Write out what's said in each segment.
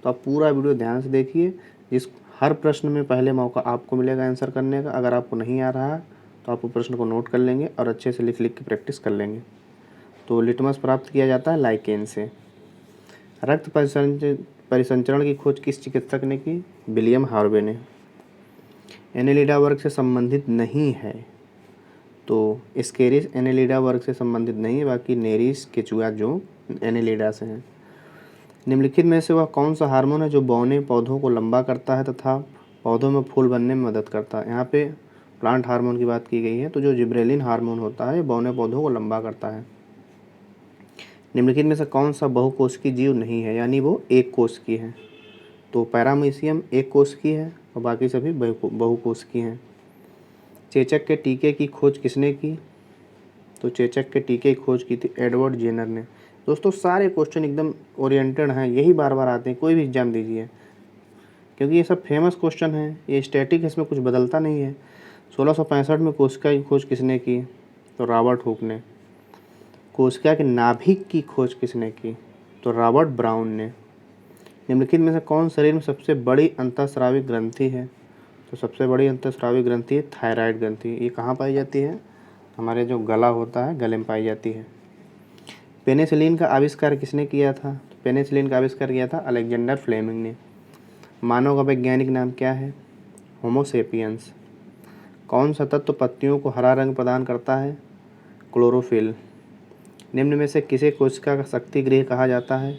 तो आप पूरा वीडियो ध्यान से देखिए। हर प्रश्न में पहले मौका आपको मिलेगा आंसर करने का। अगर आपको नहीं आ रहा तो आप वो प्रश्न को नोट कर लेंगे और अच्छे से लिख लिख के प्रैक्टिस कर लेंगे। तो लिटमस प्राप्त किया जाता है लाइकेन से। रक्त परिसंचरण की खोज किस चिकित्सक ने की? विलियम हार्वे ने। एनेलिडा वर्ग से संबंधित नहीं है, तो एस्केरिस एनेलिडा वर्ग से संबंधित नहीं है, बाकी नेरिस केचुआ जो एनेलिडा से हैं। निम्नलिखित में से वह कौन सा हार्मोन है जो बौने पौधों को लंबा करता है तथा पौधों में फूल बनने में मदद करता है? यहाँ पे प्लांट हार्मोन की बात की गई है। तो जो जिब्रेलिन हार्मोन होता है ये बौने पौधों को लंबा करता है। निम्नलिखित में से कौन सा बहुकोशिकीय जीव नहीं है, यानी वो एक कोशिकीय है? तो पैरामीशियम एक कोशिकीय है और बाकी सभी बहुकोशिकीय हैं। चेचक के टीके की खोज किसने की? तो चेचक के टीके की खोज की थी एडवर्ड जेनर ने। दोस्तों सारे क्वेश्चन एकदम ओरिएंटेड हैं, यही बार बार आते हैं, कोई भी एग्जाम दीजिए, क्योंकि ये सब फेमस क्वेश्चन हैं। ये स्टैटिक है, इसमें कुछ बदलता नहीं है। 1665 में कोशिका की खोज किसने की? तो रॉबर्ट हुक ने। कोशिका के नाभिक की खोज किसने की? तो रॉबर्ट ब्राउन ने। निम्नलिखित में से कौन शरीर में सबसे बड़ी अंतःस्रावी ग्रंथि है? तो सबसे बड़ी अंतःस्रावी ग्रंथि है थायराइड ग्रंथि। ये कहाँ पाई जाती है? हमारे जो गला होता है, गले में पाई जाती है। पेनिसिलिन का आविष्कार किसने किया था? तो पेनिसिलिन का आविष्कार किया था अलेक्जेंडर फ्लेमिंग ने। मानव का वैज्ञानिक नाम क्या है? होमो सेपियंस। कौन सा तत्व पत्तियों को हरा रंग प्रदान करता है? क्लोरोफिल। निम्न में से किसे कोशिका का शक्ति गृह कहा जाता है?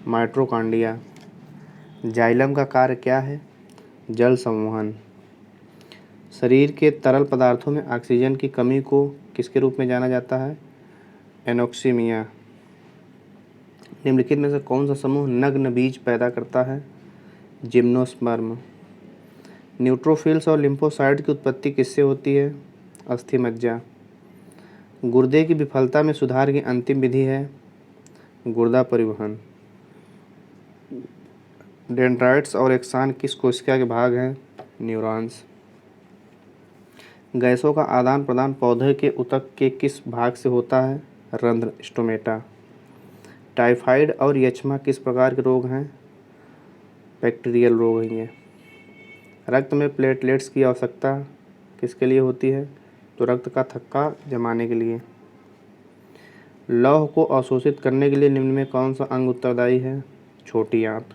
माइटोकॉन्ड्रिया। जाइलम का कार्य क्या है? जल संवहन। शरीर के तरल पदार्थों में ऑक्सीजन की कमी को किसके रूप में जाना जाता है? एनोक्सीमिया। निम्नलिखित में से कौन सा समूह नग्न बीज पैदा करता है? जिम्नोस्पर्म। न्यूट्रोफिल्स और लिम्फोसाइट की उत्पत्ति किससे होती है? अस्थिमज्जा। गुर्दे की विफलता में सुधार की अंतिम विधि है गुर्दा परिवहन। डेंड्राइट्स और एक्सान किस कोशिका के भाग हैं? न्यूरॉन्स। गैसों का आदान प्रदान पौधे के ऊतक के किस भाग से होता है? रंध्र, स्टोमेटा। टाइफाइड और यक्ष्मा किस प्रकार के रोग हैं? बैक्टीरियल रोग हैं ये। रक्त में प्लेटलेट्स की आवश्यकता किसके लिए होती है? तो रक्त का थक्का जमाने के लिए। लौह को अवशोषित करने के लिए निम्न में कौन सा अंग उत्तरदायी है? छोटी आंत।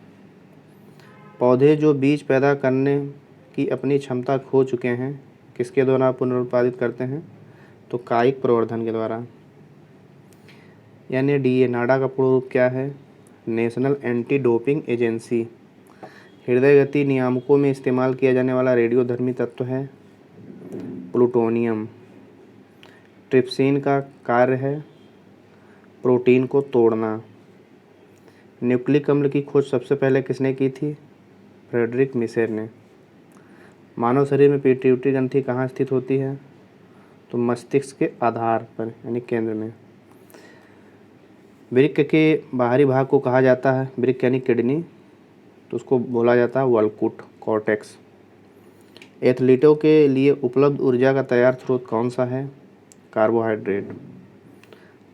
पौधे जो बीज पैदा करने की अपनी क्षमता खो चुके हैं किसके द्वारा पुनरुत्पादित करते हैं? तो कायिक प्रवर्धन के द्वारा। NADA नाडा का पूर्ण रूप क्या है? National anti doping agency. हृदय गति नियामकों में इस्तेमाल किया जाने वाला रेडियोधर्मी तत्व है प्लूटोनियम। ट्रिप्सिन का कार्य है प्रोटीन को तोड़ना। न्यूक्लिक अम्ल की खोज सबसे पहले किसने की थी? फ्रेडरिक मिशेल ने। मानव शरीर में पिट्यूटरी ग्रंथि कहाँ स्थित होती है? तो मस्तिष्क के आधार पर यानी केंद्र में। वृक्क के बाहरी भाग को कहा जाता है, वृक्क यानी किडनी, तो उसको बोला जाता है वल्कुट, कॉर्टेक्स। एथलीटों के लिए उपलब्ध ऊर्जा का तैयार स्रोत कौन सा है? कार्बोहाइड्रेट।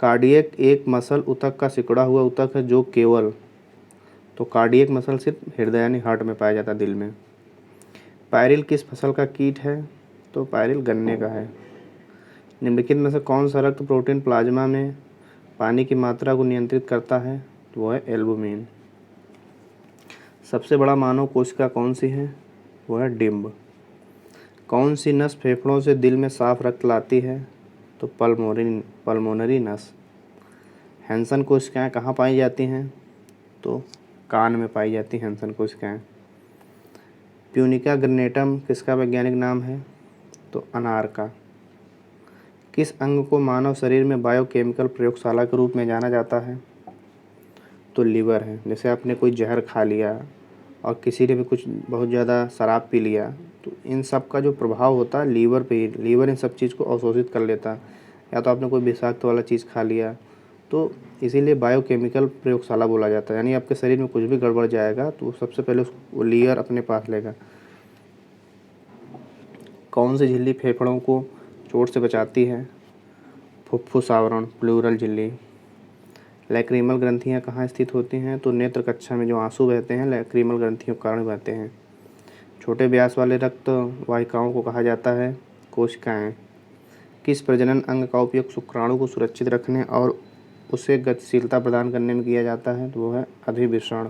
कार्डियक एक मसल ऊतक का सिकुड़ा हुआ ऊतक है जो केवल, तो कार्डियक मसल सिर्फ हृदय यानी हार्ट में पाया जाता है, दिल में। पायरिल किस फसल का कीट है? तो पायरिल गन्ने का है। निम्नलिखित में से कौन सा रक्त प्रोटीन प्लाज्मा में पानी की मात्रा को नियंत्रित करता है? तो वो है एल्बुमिन। सबसे बड़ा मानव कोशिका कौन सी है? वो है डिम्ब। कौन सी नस फेफड़ों से दिल में साफ रक्त लाती है? तो पल्मोनरी नस। हैंसन कोशिकाएं कहाँ पाई जाती हैं? तो कान में पाई जाती हैं हैंसन कोशिकाएं। प्यूनिका ग्रेनेटम किसका वैज्ञानिक नाम है? तो अनार का। किस अंग को मानव शरीर में बायोकेमिकल प्रयोगशाला के रूप में जाना जाता है? तो लीवर है। जैसे आपने कोई जहर खा लिया और किसी ने भी कुछ बहुत ज़्यादा शराब पी लिया, तो इन सब का जो प्रभाव होता है लीवर पे ही, लीवर इन सब चीज़ को अवशोषित कर लेता है। या तो आपने कोई विषाक्त वाला चीज़ खा लिया, तो इसीलिए बायोकेमिकल प्रयोगशाला बोला जाता है। यानी आपके शरीर में कुछ भी गड़बड़ जाएगा तो सबसे पहले वो लीवर अपने पास लेगा। कौन सी झिल्ली फेफड़ों को चोट से बचाती है? फुफ्फुस आवरण, प्लूरल झिल्ली। लैक्रीमल ग्रंथियाँ कहाँ स्थित होती हैं? तो नेत्र कक्षा में जो आंसू बहते हैं लैक्रीमल ग्रंथियों के कारण बहते हैं। छोटे व्यास वाले रक्त वाहिकाओं को कहा जाता है कोशिकाएं। किस प्रजनन अंग का उपयोग शुक्राणु को सुरक्षित रखने और उसे गतिशीलता प्रदान करने में किया जाता है? तो वो है अधिवृषण।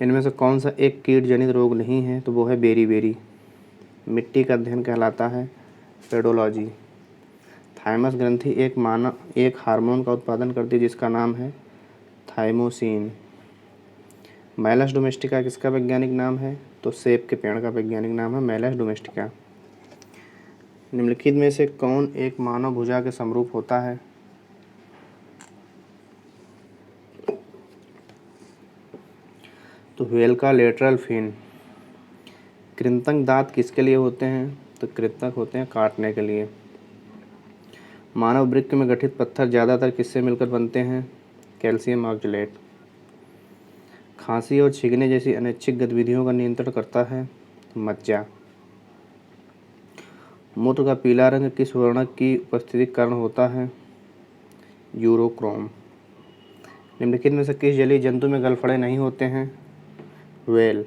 इनमें से कौन सा एक कीट जनित रोग नहीं है? तो वो है बेरी। मिट्टी का अध्ययन कहलाता है पेडोलॉजी। थाइमस ग्रंथि एक हार्मोन का उत्पादन करती है जिसका नाम है थाइमोसिन। मैलस डोमेस्टिका किसका वैज्ञानिक नाम है? तो सेब के पेड़ का वैज्ञानिक नाम है मैलस डोमेस्टिका। निम्नलिखित में से कौन एक मानव भुजा के समरूप होता है? तो व्हेल का लेटरल फिन। कृंतक दांत किसके लिए होते हैं? तो कृंतक होते हैं काटने के लिए। मानव वृक्क में गठित पत्थर ज़्यादातर किससे मिलकर बनते हैं? Calcium oxalate. खांसी और छींकने जैसी अनैच्छिक गतिविधियों का नियंत्रण करता है मज्जा। मूत्र का पीला रंग किस वर्णक की उपस्थिति के कारण होता है? यूरोक्रोम। निम्नलिखित में से किस जलीय जंतु में गलफड़े नहीं होते हैं? व्हेल।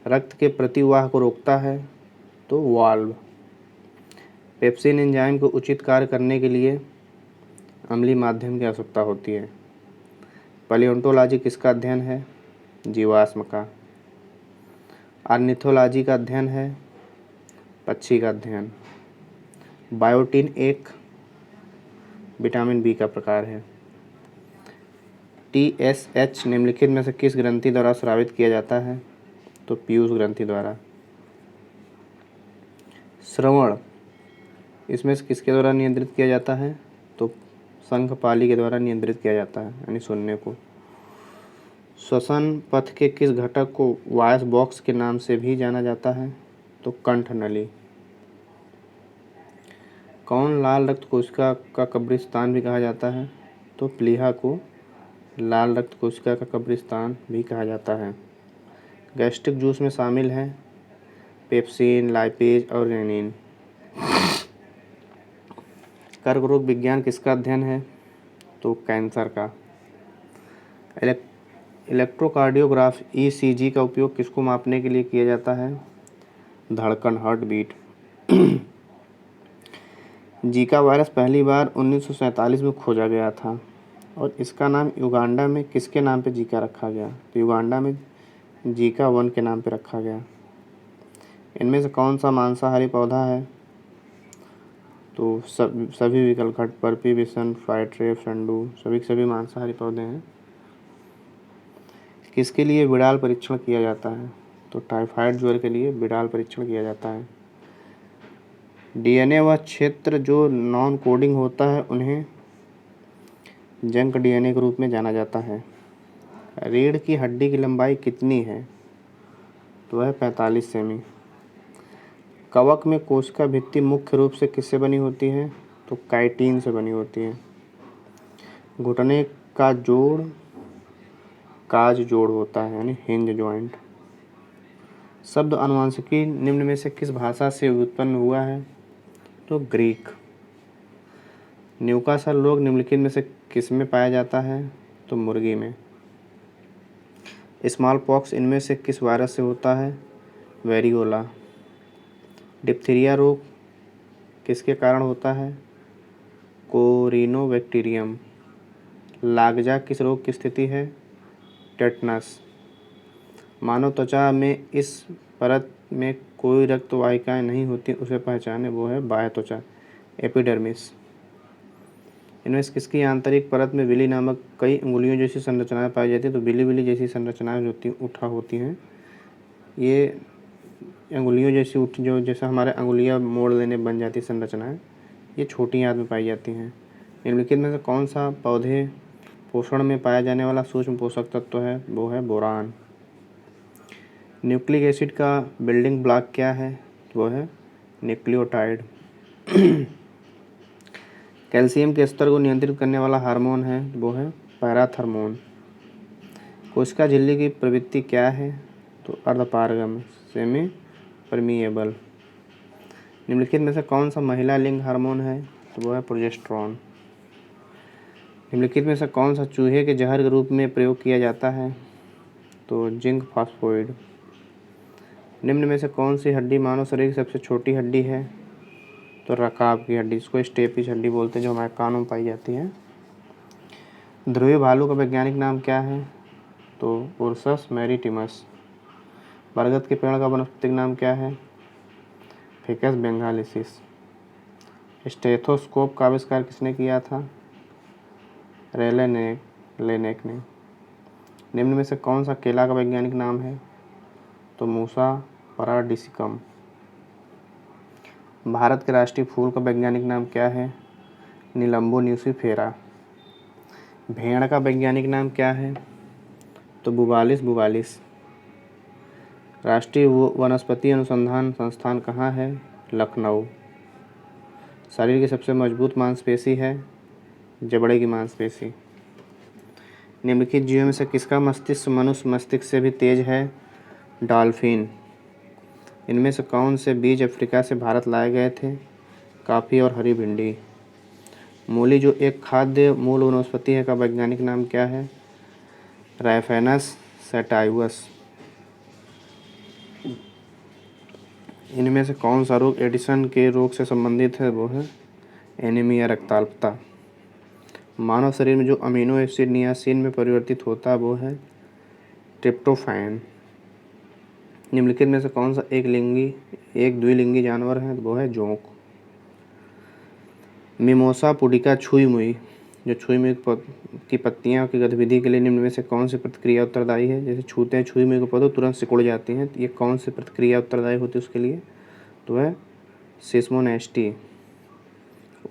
रक्त के प्रतिवाह को रोकता है? तो वाल्व। पेप्सिन एंजाइम को उचित कार्य करने के लिए अम्लीय माध्यम की आवश्यकता होती है। पैलियोंटोलॉजी किसका अध्ययन है? जीवाश्म का। ऑर्निथोलॉजी का अध्ययन है पक्षी का अध्ययन। बायोटिन एक विटामिन बी का प्रकार है। TSH निम्नलिखित में से किस ग्रंथि द्वारा स्रावित किया जाता है? तो पीयूष ग्रंथि द्वारा। श्रवण इसमें से किसके द्वारा नियंत्रित किया जाता है? तो शंखपाली के द्वारा नियंत्रित किया जाता है यानी सुनने को। श्वसन पथ के किस घटक को वॉइस बॉक्स के नाम से भी जाना जाता है? तो कंठ नली। कौन लाल रक्त कोशिका का कब्रिस्तान भी कहा जाता है? तो प्लीहा को लाल रक्त कोशिका का कब्रिस्तान भी कहा जाता है। गैस्ट्रिक जूस में शामिल हैं पेप्सिन, लाइपेज और रेनिन। कर्क रोग विज्ञान किसका अध्ययन है? तो कैंसर का। इलेक्ट्रोकार्डियोग्राफ ECG का उपयोग किसको मापने के लिए किया जाता है? धड़कन हार्ट बीट। जीका वायरस पहली बार 1947 में खोजा गया था और इसका नाम युगांडा में किसके नाम पे जीका रखा गया? तो युगांडा में जीका 1 के नाम पे रखा गया। इनमें से कौन सा मांसाहारी पौधा है? तो सभी विकल्प घट, बर्फी, बिसन, फाइट्रेप, संडू सभी मांसाहारी पौधे हैं। किसके लिए बिडाल परीक्षण किया जाता है? तो टाइफाइड ज्वर के लिए बिडाल परीक्षण किया जाता है। DNA वह क्षेत्र जो नॉन कोडिंग होता है उन्हें जंक DNA के रूप में जाना जाता है। रीढ़ की हड्डी की लंबाई कितनी है? तो वह 45 सेमी। कवक में कोशिका भित्ति मुख्य रूप से किससे बनी होती है? तो काइटिन से बनी होती है। घुटने का जोड़ काज जोड़ होता है यानी हिंज जॉइंट। शब्द आनुवंशिकी निम्न में से किस भाषा से उत्पन्न हुआ है? तो ग्रीक। न्यूकासल रोग निम्नलिखित में से किस में पाया जाता है? तो मुर्गी में। स्मॉल पॉक्स इनमें से किस वायरस से होता है? वेरियोला। डिप्थीरिया रोग किसके कारण होता है? कोरिनोबैक्टीरियम। लागजा किस रोग की स्थिति है? टेटनस। मानव त्वचा में इस परत में कोई रक्त वाहिकाएं नहीं होती उसे पहचाने, वो है बाह्य त्वचा एपिडर्मिस। इनमें से किसकी आंतरिक परत में विली नामक कई अंगुलियों जैसी संरचनाएं पाई जाती है? तो बिली जैसी संरचनाएं होती हैं। ये अंगुलियों जैसी जो जैसा हमारे अंगुलियां मोड़ लेने बन जाती संरचनाएं, ये छोटी आंत में पाई जाती हैं। निम्नलिखित में से कौन सा पौधे पोषण में पाया जाने वाला सूक्ष्म पोषक तत्व है? वो है बोरान। न्यूक्लिक एसिड का बिल्डिंग ब्लॉक क्या है? वो है न्यूक्लियोटाइड। कैल्शियम के स्तर को नियंत्रित करने वाला हार्मोन है, वो है पैराथर्मोन। कोशिका झिल्ली की प्रवृत्ति क्या है? तो अर्धपारगम सेमी परमिएबल। निम्नलिखित में से कौन सा महिला लिंग हार्मोन है? तो वो है प्रोजेस्टेरॉन। निम्नलिखित में से कौन सा चूहे के जहर के रूप में प्रयोग किया जाता है? तो जिंक फास्फोइड। निम्न में से कौन सी हड्डी मानव शरीर की सबसे छोटी हड्डी है? तो रकाब की हड्डी, इसको स्टेपिस हड्डी बोलते हैं, जो हमारे कानों में पाई जाती है। ध्रुवीय भालू का वैज्ञानिक नाम क्या है? तो उर्सस मैरीटिमस। बरगद के पेड़ का वानस्पतिक नाम क्या है? फिकस बेंगालिसिस। स्टेथोस्कोप का आविष्कार किसने किया था? लेनेक ने। निम्न में से कौन सा केला का वैज्ञानिक नाम है? तो मूसा पराडिसिकम। भारत के राष्ट्रीय फूल का वैज्ञानिक नाम क्या है? निलंबो न्यूसीफेरा। भेड़ का वैज्ञानिक नाम क्या है? तो बुबालिस बुबालिस। राष्ट्रीय वनस्पति अनुसंधान संस्थान कहाँ है? लखनऊ। शरीर की सबसे मजबूत मांसपेशी है? जबड़े की मांसपेशी। निम्नलिखित जीवों में से किसका मस्तिष्क मनुष्य मस्तिष्क से भी तेज है? डॉल्फिन। इनमें से कौन से बीज अफ्रीका से भारत लाए गए थे? काफ़ी और हरी भिंडी। मूली जो एक खाद्य मूल वनस्पति है का वैज्ञानिक नाम क्या है? राइफेनस सैटाइवस। इनमें से कौन सा रोग एडिसन के रोग से संबंधित है? वो है एनीमिया, रक्ताल्पता। मानव शरीर में जो अमीनो एसिड नियासिन में परिवर्तित होता है वो है ट्रिप्टोफैन। निम्नलिखित में से कौन सा एक द्विलिंगी जानवर है? वो है जोंक। मिमोसा पुडिका छुई मुई, जो छुई मुई की पत्तियां की गतिविधि के लिए निम्न में से कौन सी प्रतिक्रिया उत्तरदायी है? जैसे छूते हैं छुई मुई को पौधे तुरंत सिकुड़ जाती हैं, तो ये कौन सी प्रतिक्रिया उत्तरदायी होती है उसके लिए? तो है सिस्मोनेस्टी।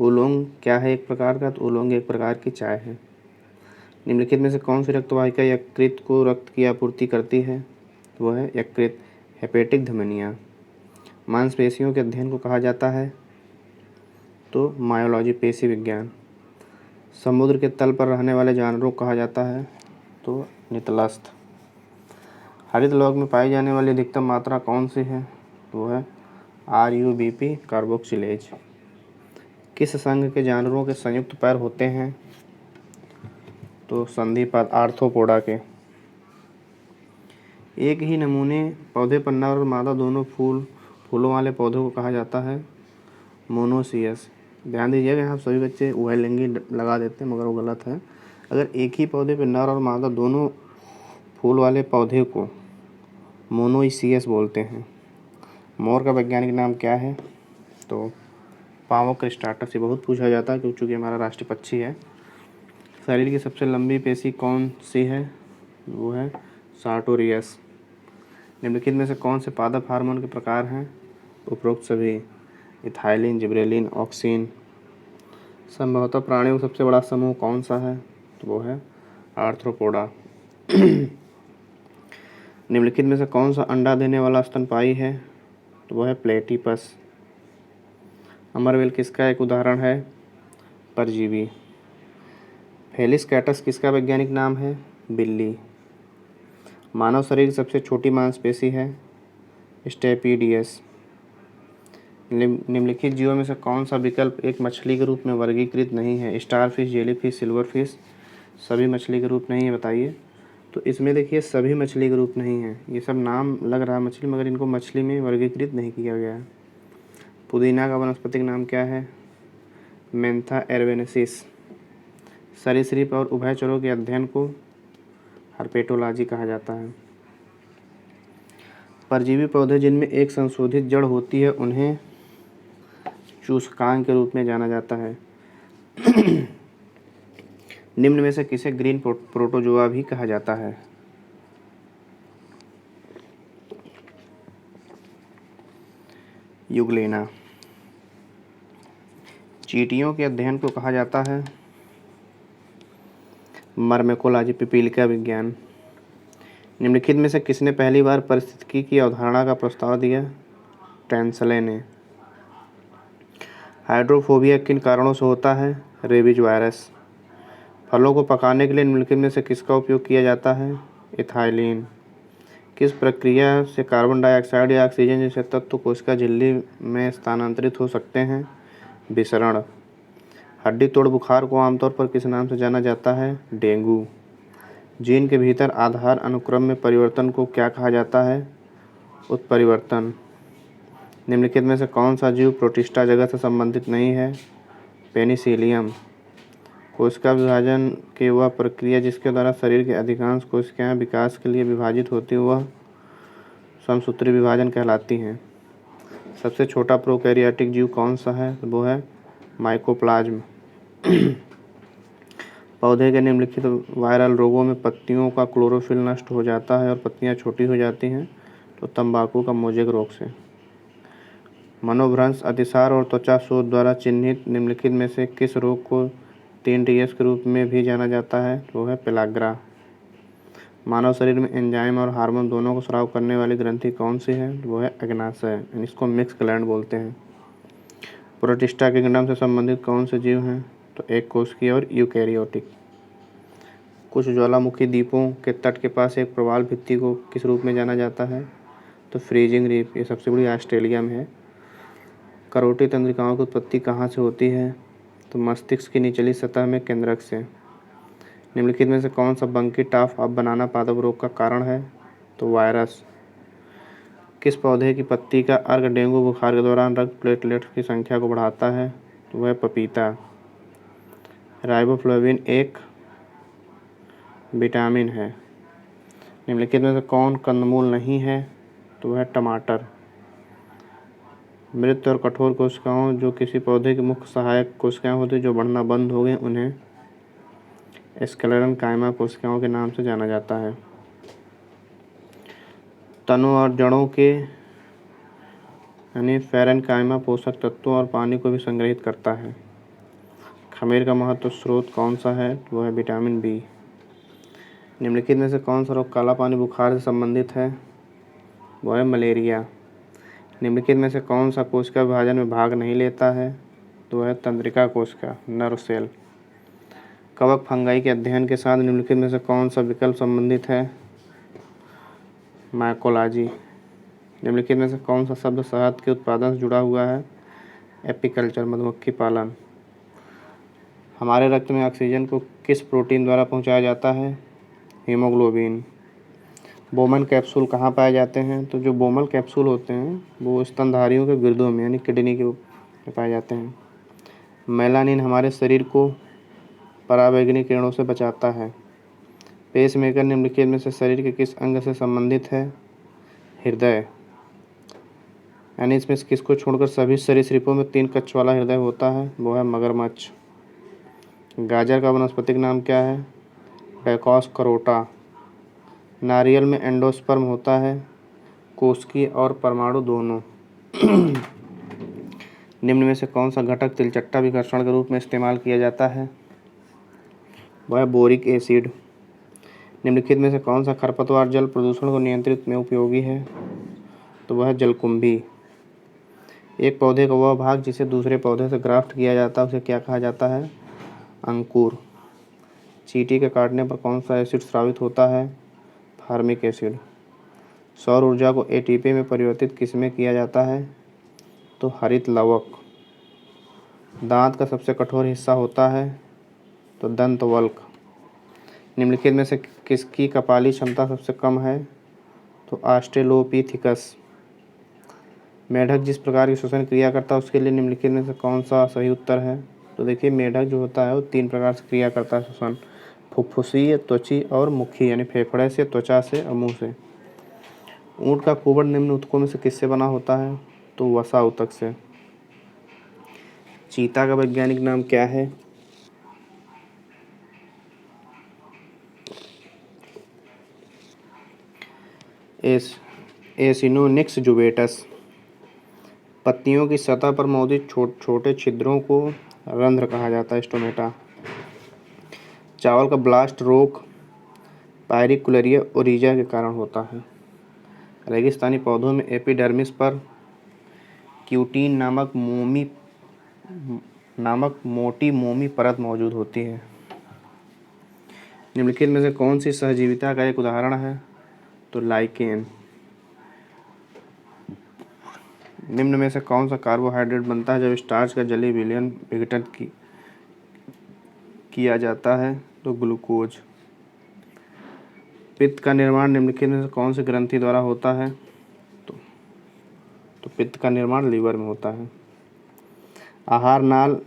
ओलोंग क्या है एक प्रकार का? तो ओलोंग एक प्रकार की चाय है। निम्नलिखित में से कौन सी रक्तवाहिका यकृत को रक्त की आपूर्ति करती है? तो वह है यकृत, हेपेटिक धमनियाँ। मांसपेशियों के अध्ययन को कहा जाता है? तो मायोलॉजी, पेशी विज्ञान। समुद्र के तल पर रहने वाले जानवरों को कहा जाता है? तो नितलस्थ। हरित लौह में पाई जाने वाली अधिकतम मात्रा कौन सी है? तो वो है RuBP कार्बोक्सिलेज। किस संघ के जानवरों के संयुक्त पैर होते हैं? तो संधिपाद, आर्थ्रोपोडा के। एक ही नमूने पौधे पर नर और मादा दोनों फूलों वाले पौधों को कहा जाता है? मोनोसियस। ध्यान दीजिएगा, यहाँ सभी बच्चे उभयलिंगी लगा देते हैं, मगर वो गलत है। अगर एक ही पौधे पर नर और मादा दोनों फूल वाले पौधे को मोनोइसियस बोलते हैं। मोर का वैज्ञानिक नाम क्या है? तो पावोक्रिस्टाटस। ये बहुत पूछा जाता है क्योंकि हमारा राष्ट्रीय पक्षी है। शरीर की सबसे लंबी पेशी कौन सी है? वो है सार्टोरियस। निम्नलिखित में से कौन से पादप हार्मोन के प्रकार हैं? उपरोक्त सभी। Ethylene, gibberellin, auxin. संभवतः प्राणियों का सबसे बड़ा समूह कौन सा है? तो वो है आर्थ्रोपोडा। निम्नलिखित में से कौन सा अंडा देने वाला स्तनपायी है? तो वो है प्लेटिपस। अमरवेल किसका एक उदाहरण है? परजीवी। फेलिस कैटस किसका वैज्ञानिक नाम है? बिल्ली। मानव शरीर की सबसे छोटी मांसपेशी है? स्टेपिडियस। निम्नलिखित जीवों में से कौन सा विकल्प एक मछली के रूप में वर्गीकृत नहीं है? Starfish, jellyfish, silverfish. सभी मछली के रूप नहीं है, बताइए। तो इसमें देखिए सभी मछली के रूप नहीं है, ये सब नाम लग रहा है मछली, मगर इनको मछली में वर्गीकृत नहीं किया गया है। पुदीना का वानस्पतिक नाम क्या है? मेंथा एर्वेनेसिस। सरीसृप और उभयचरों के अध्ययन को हर्पेटोलॉजी कहा जाता है। परजीवी पौधे जिनमें एक संशोधित जड़ होती है उन्हें चूसकांक के रूप में जाना जाता है। निम्न में से किसे ग्रीन प्रोटोजोआ भी कहा जाता है? यूग्लेना। चींटियों के अध्ययन को कहा जाता है? मर्मेकोलॉजी, पिपीलिका विज्ञान। निम्नलिखित में से किसने पहली बार पारिस्थितिकी की अवधारणा का प्रस्ताव दिया? टेंसले ने। हाइड्रोफोबिया किन कारणों से होता है? Rabies virus. फलों को पकाने के लिए निम्नलिखित में से किसका उपयोग किया जाता है? इथाइलिन। किस प्रक्रिया से कार्बन डाइऑक्साइड या ऑक्सीजन जैसे तत्व कोशिका झिल्ली में स्थानांतरित हो सकते हैं? विसरण। हड्डी तोड़ बुखार को आमतौर पर किस नाम से जाना जाता है? डेंगू। जीन के भीतर आधार अनुक्रम में परिवर्तन को क्या कहा जाता है? उत्परिवर्तन। निम्नलिखित में से कौन सा जीव प्रोटिस्टा जगत से संबंधित नहीं है? पेनिसिलियम। कोशिका विभाजन की वह प्रक्रिया जिसके द्वारा शरीर के अधिकांश कोशिकाएं विकास के लिए विभाजित होती वह समसूत्री विभाजन कहलाती हैं। सबसे छोटा प्रोकैरियोटिक जीव कौन सा है? वो है माइकोप्लाज्म। पौधे के निम्नलिखित वायरल रोगों में पत्तियों का क्लोरोफिल नष्ट हो जाता है और पत्तियां छोटी हो जाती हैं तो तंबाकू का मोजेक रोग से। मनोभ्रंश, अतिसार और त्वचा शोथ द्वारा चिन्हित निम्नलिखित में से किस रोग को 3 के रूप में भी जाना जाता है? वो है पेलाग्रा। मानव शरीर में एंजाइम और हार्मोन दोनों को स्राव करने वाली ग्रंथि कौन सी है? वो है अग्नाशय, इसको मिक्स ग्लैंड बोलते हैं। प्रोटिस्टा किंगडम से संबंधित कौन से जीव हैं? तो एक कोशिकीय और यूकैरियोटिक। कुछ ज्वालामुखी द्वीपों के तट के पास एक प्रवाल भित्ति को किस रूप में जाना जाता है? तो फ्रीजिंग रीफ। ये सबसे बड़ी ऑस्ट्रेलिया में है। करोटी तंत्रिकाओं की उत्पत्ति कहाँ से होती है? तो मस्तिष्क की निचली सतह में केंद्रक से। निम्नलिखित में से कौन सा बंकी टॉप ऑफ बनाना पादप रोग का कारण है? तो वायरस। किस पौधे की पत्ती का अर्क डेंगू बुखार के दौरान रक्त प्लेटलेट्स की संख्या को बढ़ाता है? तो वह पपीता। राइबोफ्लाविन एक विटामिन है। निम्नलिखित में से कौन कंदमूल नहीं है? तो वह टमाटर। मृत और कठोर कोशिकाओं जो किसी पौधे की मुख्य सहायक कोशिकाएं होती जो बढ़ना बंद हो गई उन्हें स्क्लेरन कायमा कोशिकाओं के नाम से जाना जाता है। तनों और जड़ों के यानी पैरेन्काइमा पोषक तत्वों और पानी को भी संग्रहित करता है। खमीर का महत्व स्रोत कौन सा है? वो है विटामिन बी। निम्नलिखित में से कौन सा रोग काला पानी बुखार से संबंधित है? वो है मलेरिया। निम्नलिखित में से कौन सा कोशिका विभाजन में भाग नहीं लेता है? तो वह है तंत्रिका कोशिका, नर्व सेल। कवक फंगाई के अध्ययन के साथ निम्नलिखित में से कौन सा विकल्प संबंधित है? माइकोलॉजी। निम्नलिखित में से कौन सा शब्द शहद के उत्पादन से जुड़ा हुआ है? एपीकल्चर, मधुमक्खी पालन। हमारे रक्त में ऑक्सीजन को किस प्रोटीन द्वारा पहुंचाया जाता है? हीमोग्लोबिन। बोमन कैप्सूल कहाँ पाए जाते हैं? तो जो बोमन कैप्सूल होते हैं वो स्तनधारियों के गुर्दों में यानी किडनी के में पाए जाते हैं। मेलानिन हमारे शरीर को पराबैंगनी किरणों से बचाता है। पेसमेकर निम्नलिखित में से शरीर के किस अंग से संबंधित है? हृदय। यानी इसमें से किसको छोड़कर सभी सरीसृपों में 3 कक्ष वाला हृदय होता है? वो है मगरमच्छ। गाजर का वनस्पतिक नाम क्या है? डैकोस करोटा। नारियल में एंडोस्पर्म होता है, कोशिकीय और परमाणु दोनों। निम्न में से कौन सा घटक तिलचट्टा विकर्षण के रूप में इस्तेमाल किया जाता है? वह है बोरिक एसिड। निम्नलिखित में से कौन सा खरपतवार जल प्रदूषण को नियंत्रित में उपयोगी है? तो वह है जलकुंभी। एक पौधे का वह भाग जिसे दूसरे पौधे से ग्राफ्ट किया जाता है उसे क्या कहा जाता है? अंकुर। चींटी के काटने पर कौन सा एसिड स्रावित होता है? Formic acid. सौर ऊर्जा को एटीपी में परिवर्तित किसमें किया जाता है? तो हरित लवक। दांत का सबसे कठोर हिस्सा होता है? तो दंतवल्क। निम्नलिखित में से किसकी कपाली क्षमता सबसे कम है? तो ऑस्ट्रेलोपिथिकस। मेढक जिस प्रकार की श्वसन क्रिया करता है उसके लिए निम्नलिखित में से कौन सा सही उत्तर है? तो देखिए मेढक जो होता है वो 3 प्रकार से क्रिया करता है श्वसन, फुफ्फुसीय, त्वची और मुखी यानी फेफड़े से, त्वचा से और मुंह से। ऊँट का कुबड़ निम्न ऊतकों में से किससे बना होता है? तो वसा ऊतक से। चीता का वैज्ञानिक नाम क्या है? एसिनोनिक्स जुवेटस। पत्तियों की सतह पर मौजूद छोटे छिद्रों को रंध्र कहा जाता है, स्टोमेटा। चावल का ब्लास्ट रोग पायरिकुलरिया ओरिजा के कारण होता है। रेगिस्तानी पौधों में एपिडर्मिस पर क्यूटीन नामक मोटी मोमी परत मौजूद होती है। निम्नलिखित में से कौन सी सहजीविता का एक उदाहरण है? तो लाइकेन। निम्न में से कौन सा कार्बोहाइड्रेट बनता है जब स्टार्च का जलीय विलयन विघटन किया जाता है? तो ग्लूकोज। पित्त का निर्माण निम्नलिखित में से कौन सी ग्रंथि द्वारा होता है? तो पित्त का निर्माण लीवर में होता है। आहार नाल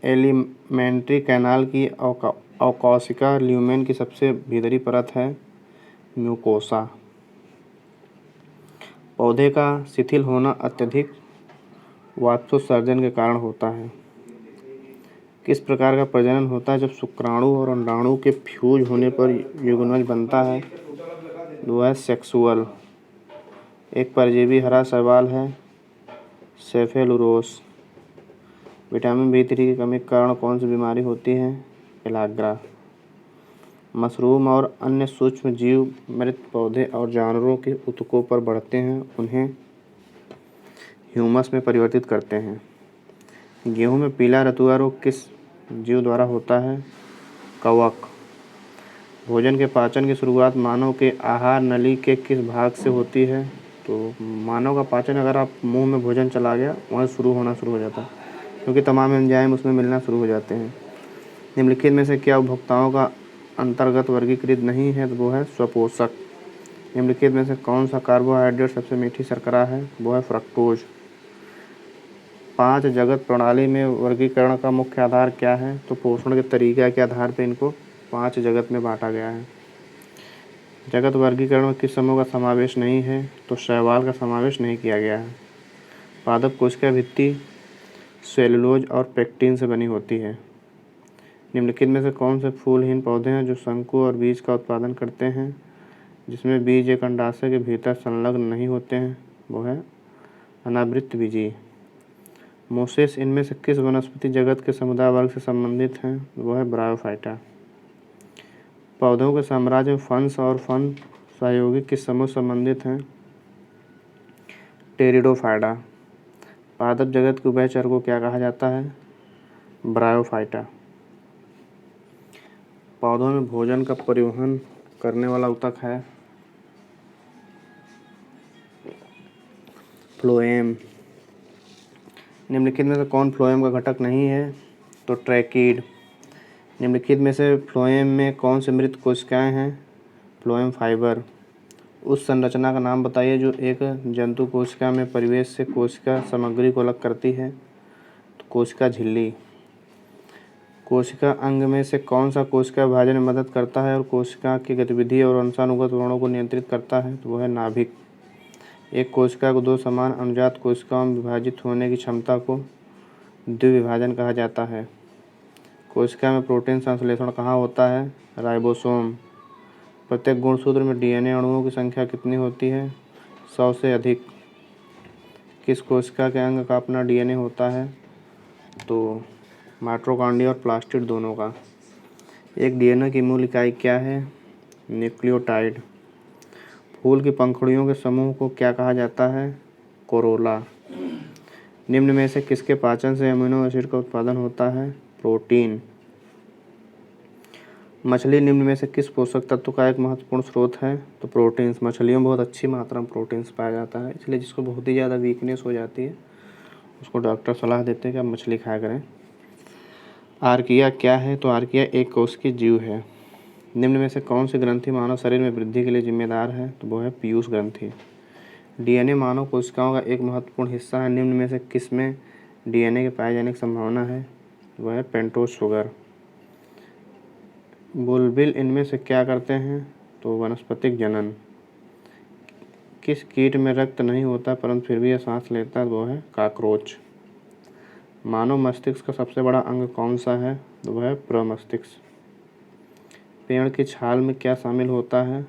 एलिमेंट्री कैनाल की अवकोशिका ल्यूमेन की सबसे भीतरी परत है म्यूकोसा। पौधे का शिथिल होना अत्यधिक वाष्पोत्सर्जन के कारण होता है। किस प्रकार का प्रजनन होता है जब शुक्राणु और अंडाणु के फ्यूज होने पर युग्मज बनता है? वह सेक्सुअल। एक परजीवी हरा शैवाल है सेफेलुरोस। विटामिन B3 की कमी के कारण कौन सी बीमारी होती है? पेलाग्रा। मशरूम और अन्य सूक्ष्म जीव मृत पौधे और जानवरों के ऊतकों पर बढ़ते हैं, उन्हें ह्यूमस में परिवर्तित करते हैं। गेहूं में पीला रतुआ रोग किस जीव द्वारा होता है? कवक। भोजन के पाचन की शुरुआत मानव के आहार नली के किस भाग से होती है? तो मानव का पाचन अगर आप मुंह में भोजन चला गया वहाँ शुरू हो जाता है, क्योंकि तमाम एंजाइम उसमें मिलना शुरू हो जाते हैं। निम्नलिखित में से क्या उपभोक्ताओं का अंतर्गत वर्गीकृत नहीं है? तो वो है स्वपोषक। निम्नलिखित में से कौन सा कार्बोहाइड्रेट सबसे मीठी शर्करा है? वो है फ्रक्टोज। 5 जगत प्रणाली में वर्गीकरण का मुख्य आधार क्या है? तो पोषण के तरीके के आधार पर इनको 5 जगत में बांटा गया है। जगत वर्गीकरण में किस समूह का समावेश नहीं है? तो शैवाल का समावेश नहीं किया गया है। पादप कोशिका भित्ति सेलुलोज और पेक्टिन से बनी होती है। निम्नलिखित में से कौन से फूलहीन पौधे हैं जो शंकु और बीज का उत्पादन करते हैं, जिसमें बीज एक अंडाशय के भीतर संलग्न नहीं होते हैं? वो है अनावृतबीजी। मोसेस इनमें से किस वनस्पति जगत के समुदाय वर्ग से संबंधित हैं? वो है ब्रायोफाइटा। पौधों के साम्राज्य में फंस और फन सहयोगी किस समूह संबंधित हैं? टेरिडोफाइटा। पादप जगत के उभयचर को क्या कहा जाता है? ब्रायोफाइटा। पौधों में भोजन का परिवहन करने वाला ऊतक है फ्लोएम। निम्नलिखित में से कौन फ्लोएम का घटक नहीं है? तो ट्रैकीड। निम्नलिखित में से फ्लोएम में कौन से मृत कोशिकाएं हैं? Phloem fibre. उस संरचना का नाम बताइए जो एक जंतु कोशिका में परिवेश से कोशिका सामग्री को अलग करती है। तो कोशिका झिल्ली। कोशिका अंग में से कौन सा कोशिका विभाजन में मदद करता है और कोशिका की गतिविधि और वंशानुगत वर्णों को नियंत्रित करता है? तो वह है नाभिक। एक कोशिका को 2 समान अनुजात कोशिकाओं में विभाजित होने की क्षमता को द्विविभाजन कहा जाता है। कोशिका में प्रोटीन संश्लेषण कहाँ होता है? राइबोसोम। प्रत्येक गुणसूत्र में DNA अणुओं की संख्या कितनी होती है? 100 से अधिक। किस कोशिका के अंग का अपना DNA होता है? तो माइटोकॉन्ड्रिया और प्लास्टिड दोनों का। एक DNA की मूल इकाई क्या है? न्यूक्लियोटाइड। फूल की पंखुड़ियों के समूह को क्या कहा जाता है? कोरोला। निम्न में से किसके पाचन से अमीनो एसिड का उत्पादन होता है? प्रोटीन। मछली निम्न में से किस पोषक तत्व का एक महत्वपूर्ण स्रोत है? तो प्रोटीन्स। मछलियों में बहुत अच्छी मात्रा में प्रोटीन्स पाया जाता है, इसलिए जिसको बहुत ही ज़्यादा वीकनेस हो जाती है उसको डॉक्टर सलाह देते हैं कि आप मछली खाया करें। आर्किया क्या है? तो आर्किया एक कोशिकीय जीव है। निम्न में से कौन सी ग्रंथि मानव शरीर में वृद्धि के लिए जिम्मेदार है? तो वो है पीयूष ग्रंथि। DNA मानव कोशिकाओं का एक महत्वपूर्ण हिस्सा है। निम्न में से किस में DNA के पाए जाने की संभावना है? वह है पेंटोज शुगर। बुलबिल इनमें से क्या करते हैं? तो वनस्पतिक जनन। किस कीट में रक्त नहीं होता परंतु फिर भी यह सांस लेता है? वो है कॉकरोच। मानव मस्तिष्क का सबसे बड़ा अंग कौन सा है? तो वह है प्रमस्तिष्क। पेड़ की छाल में क्या शामिल होता है?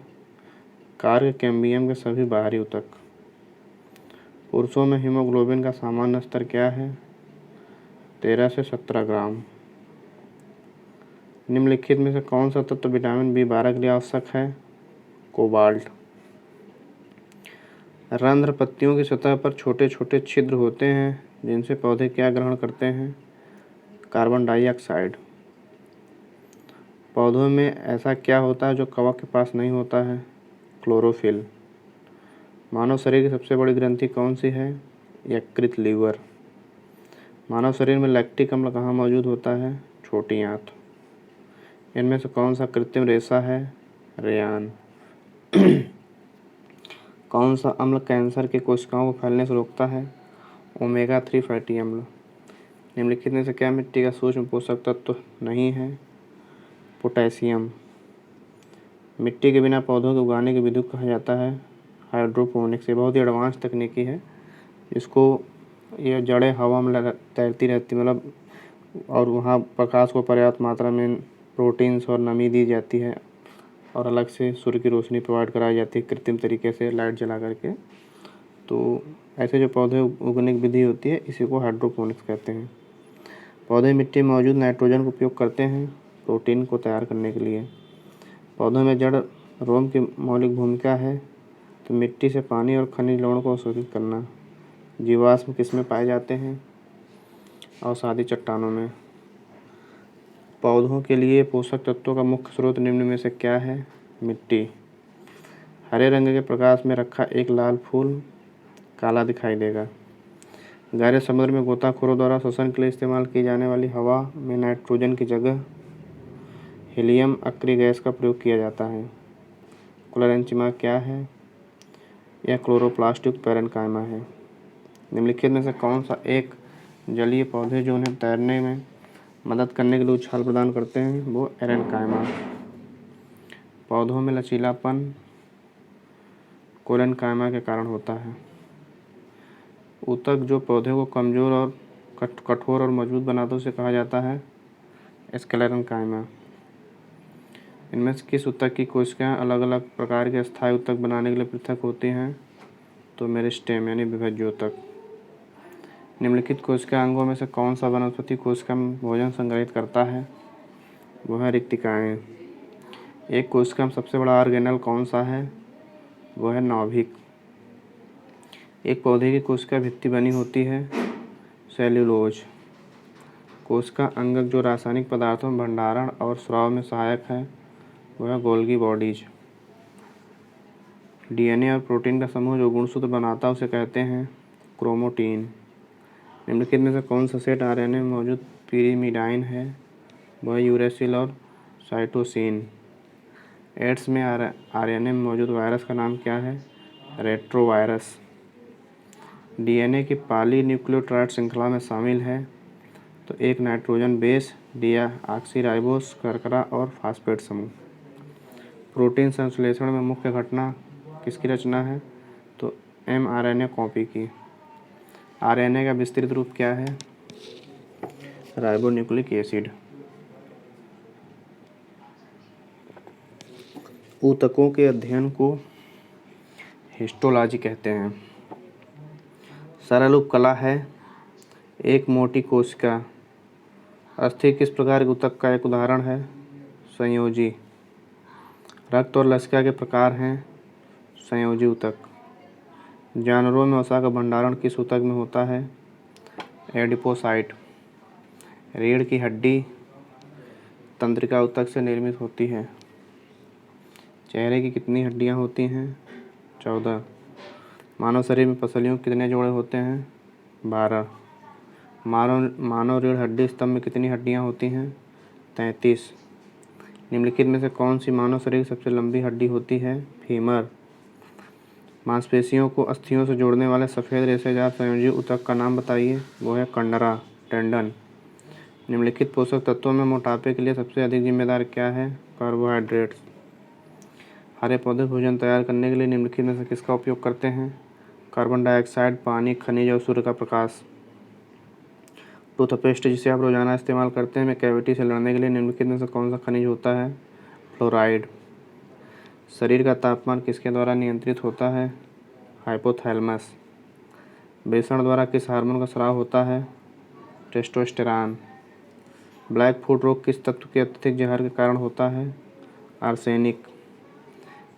कार्य कैम्बियम के सभी बाहरी ऊतक। पुरुषों में हीमोग्लोबिन का सामान्य स्तर क्या है? 13 से 17 ग्राम। निम्नलिखित में से कौन सा तत्व विटामिन B12 के लिए आवश्यक है? कोबाल्ट। रंध्र पत्तियों की सतह पर छोटे छोटे छिद्र होते हैं जिनसे पौधे क्या ग्रहण करते हैं? Carbon dioxide. पौधों में ऐसा क्या होता है जो कवक के पास नहीं होता है? क्लोरोफिल। मानव शरीर की सबसे बड़ी ग्रंथि कौन सी है? यकृत लीवर। मानव शरीर में लैक्टिक अम्ल कहाँ मौजूद होता है? छोटी आंत। इनमें से कौन सा कृत्रिम रेशा है? रेयान। कौन सा अम्ल कैंसर के कोशिकाओं को फैलने से रोकता है? ओमेगा 3 फैटी अम्ल। निम्नलिखित में से क्या मिट्टी का सूक्ष्म पोषक तत्व नहीं है? पोटेशियम। मिट्टी के बिना पौधों के उगाने की विधि को कहा जाता है हाइड्रोपोनिक्स। ये बहुत ही एडवांस तकनीकी है। इसको ये जड़ें हवा में तैरती रहती मतलब, और वहाँ प्रकाश को पर्याप्त मात्रा में प्रोटीन्स और नमी दी जाती है, और अलग से सूर्य की रोशनी प्रोवाइड कराई जाती है कृत्रिम तरीके से लाइट जला करके। तो ऐसे जो पौधे उगने की विधि होती है इसी को हाइड्रोपोनिक्स कहते हैं। पौधे मिट्टी में मौजूद नाइट्रोजन का उपयोग करते हैं प्रोटीन को तैयार करने के लिए। पौधों में जड़ रोम की मौलिक भूमिका है। तो मिट्टी से पानी और खनिज लवण को अवशोषित करना। जीवाश्म किसमें पाए जाते हैं? अवसादी चट्टानों में। पौधों के लिए पोषक तत्वों का मुख्य स्रोत निम्न में से क्या है? मिट्टी। हरे रंग के प्रकाश में रखा एक लाल फूल काला दिखाई देगा। गहरे समुद्र में गोताखोरों द्वारा श्वसन के लिए इस्तेमाल की जाने वाली हवा में नाइट्रोजन की जगह हीलियम अक्रिय गैस का प्रयोग किया जाता है। क्लोरेंचिमा क्या है? यह क्लोरोप्लास्ट युक्त पैरेन्काइमा है। निम्नलिखित में से कौन सा एक जलीय पौधे जो उन्हें तैरने में मदद करने के लिए उछाल प्रदान करते हैं? वो एरेनकाइमा। पौधों में लचीलापन कोलेनकाइमा के कारण होता है। ऊतक जो पौधे को कमजोर और कठोर और मजबूत बनाता है उसे कहा जाता है स्क्लेरेनकाइमा। इनमें से किस ऊतक की कोशिकाएं अलग अलग प्रकार के स्थायी ऊतक बनाने के लिए पृथक होती हैं? तो मेरिस्टेम यानी विभज्योतक। निम्नलिखित कोशिका अंगों में से कौन सा वनस्पति कोशिका में भोजन संग्रहित करता है? वह है रिक्तिकाएँ। एक कोशिका में सबसे बड़ा ऑर्गेनल कौन सा है? वह है नाभिक। एक पौधे की कोशिका भित्ति बनी होती है सेल्यूलोज। कोशिका अंगक जो रासायनिक पदार्थों में भंडारण और स्राव में सहायक है वह है गोल्गी बॉडीज। डीएनए और प्रोटीन का समूह जो गुणसूत्र बनाता है उसे कहते हैं क्रोमोटीन। निम्नलिखित में से कौन सा सेट आरएनए में मौजूद पिरिमिडाइन है? वह यूरेसिल और साइटोसिन। एड्स में आरएनए में मौजूद वायरस का नाम क्या है? रेट्रोवायरस। डीएनए की पॉलीन्यूक्लियोटाइड श्रृंखला में शामिल है तो एक नाइट्रोजन बेस, डीऑक्सीराइबोस, शर्करा और फास्फेट समूह। प्रोटीन संश्लेषण में मुख्य घटना किसकी रचना है? तो एमआरएनए कॉपी की। आरएनए का विस्तृत रूप क्या है? Ribonucleic acid. ऊतकों के अध्ययन को हिस्टोलॉजी कहते हैं। सरल उपकला है एक मोटी कोशिका। अस्थिर किस प्रकार के ऊतक का एक उदाहरण है? संयोजी। रक्त और लसिका के प्रकार हैं संयोजी ऊतक। जानवरों में वसा का भंडारण किस ऊतक में होता है? एडिपोसाइट। रीढ़ की हड्डी तंत्रिका ऊतक से निर्मित होती है। चेहरे की कितनी हड्डियां होती हैं? 14। मानव शरीर में पसलियों के कितने जोड़े होते हैं? 12। मानव रीढ़ हड्डी स्तंभ में कितनी हड्डियां होती हैं? 33। निम्नलिखित में से कौन सी मानव शरीर की सबसे लंबी हड्डी होती है? फीमर। मांसपेशियों को अस्थियों से जोड़ने वाले सफ़ेद रेशेदार संयोजी ऊतक का नाम बताइए। वो है कंडरा, टेंडन। निम्नलिखित पोषक तत्वों में मोटापे के लिए सबसे अधिक जिम्मेदार क्या है? कार्बोहाइड्रेट्स। हरे पौधे भोजन तैयार करने के लिए निम्नलिखित में से किसका उपयोग करते हैं? कार्बन डाइऑक्साइड, पानी, खनिज और सूर्य का प्रकाश। टूथपेस्ट जिसे आप रोजाना इस्तेमाल करते हैं में कैविटी से लड़ने के लिए निम्नलिखित में से कौन सा खनिज होता है? फ्लोराइड। शरीर का तापमान किसके द्वारा नियंत्रित होता है? हाइपोथैलेमस। बेसन द्वारा किस हार्मोन का स्राव होता है? टेस्टोस्टेरॉन। ब्लैक फूट रोग किस तत्व के अत्यधिक जहर के कारण होता है? आर्सेनिक।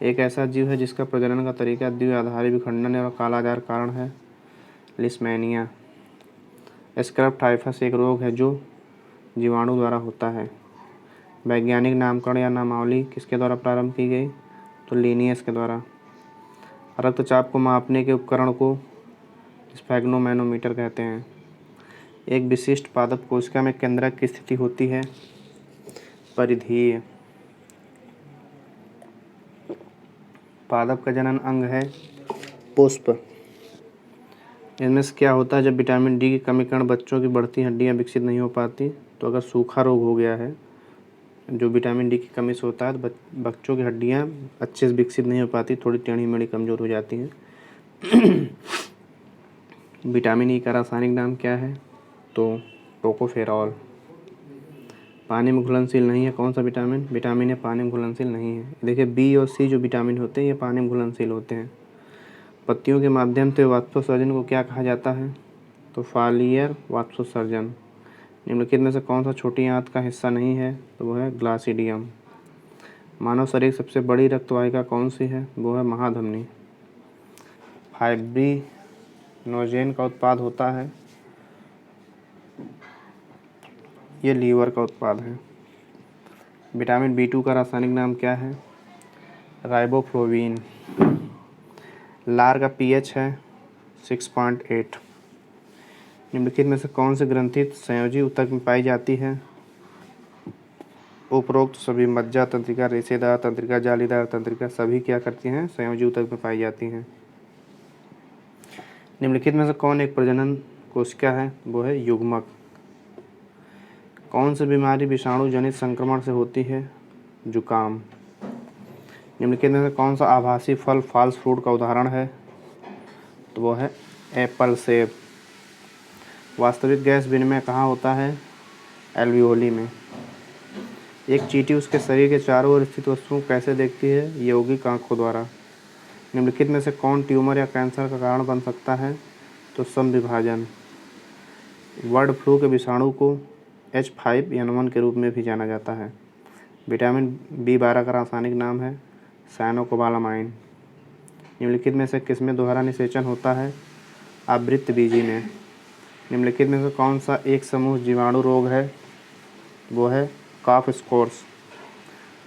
एक ऐसा जीव है जिसका प्रजनन का तरीका द्विआधारी विखंडन और कालाजार कारण है? लिस्मेनिया। स्क्रब टाइफस एक रोग है जो जीवाणु द्वारा होता है। वैज्ञानिक नामकरण या नामावली किसके द्वारा प्रारंभ की गई? तो लीनियस के द्वारा। रक्तचाप को मापने के उपकरण को स्फैग्नोमैनोमीटर कहते हैं। एक विशिष्ट पादप कोशिका में केंद्रक की स्थिति होती है। परिधीय। पादप का जनन अंग है पुष्प। इनमें से क्या होता है, जब विटामिन डी की कमी के कारण बच्चों की बढ़ती हड्डियां विकसित नहीं हो पाती, तो अगर सूखा रोग हो गया है जो विटामिन डी की कमी से होता है, तो बच्चों की हड्डियां अच्छे से विकसित नहीं हो पाती, थोड़ी टेढ़ी मेढ़ी कमज़ोर हो जाती हैं। विटामिन ई का रासायनिक नाम क्या है, तो टोकोफेरॉल। पानी में घुलनशील नहीं है कौन सा विटामिन, विटामिन ए पानी में घुलनशील नहीं है। देखिए बी और सी जो विटामिन होते हैं ये पानी में घुलनशील होते हैं। पत्तियों के माध्यम से वाष्पोत्सर्जन को क्या कहा जाता है, तो फॉलियर वाष्पोत्सर्जन। निम्नलिखित में से कौन सा छोटी आंत का हिस्सा नहीं है, तो वो है ग्लासिडियम। मानव शरीर की सबसे बड़ी रक्तवाहिका कौन सी है, वो है महाधमनी। फाइब्रिनोजेन का उत्पाद होता है, ये लीवर का उत्पाद है। विटामिन B2 का रासायनिक नाम क्या है, राइबोफ्लोविन। लार का पीएच है 6.8। निम्नलिखित में से कौन सी ग्रंथि संयोजी ऊतक में पाई जाती है, उपरोक्त सभी मज्जा तंत्रिका, रेशेदार तंत्रिका, जालीदार तंत्रिका सभी क्या करती हैं, संयोजी ऊतक में पाई जाती हैं। निम्नलिखित में से कौन एक प्रजनन कोशिका है, वो है युग्मक। कौन सी बीमारी विषाणु जनित संक्रमण से होती है, जुकाम। निम्नलिखित में से कौन सा आभासी फल फॉल्स फ्रूट का उदाहरण है, तो वो है एप्पल सेब। वास्तविक गैस विनिमय कहाँ होता है, एल्वियोली में। एक चींटी उसके शरीर के चारों ओर स्थित वस्तुओं को कैसे देखती है, यौगिक आंखों द्वारा। निम्नलिखित में से कौन ट्यूमर या कैंसर का कारण बन सकता है, तो समविभाजन। बर्ड फ्लू के विषाणु को H5N1 के रूप में भी जाना जाता है। विटामिन B12 का रासायनिक नाम है साइनोकोबालामाइन। निम्नलिखित में से किसमें दोहरा निषेचन होता है, आवृत्तबीजी में। निम्नलिखित में से कौन सा एक समूह जीवाणु रोग है, वो है कॉफ स्कोर्स।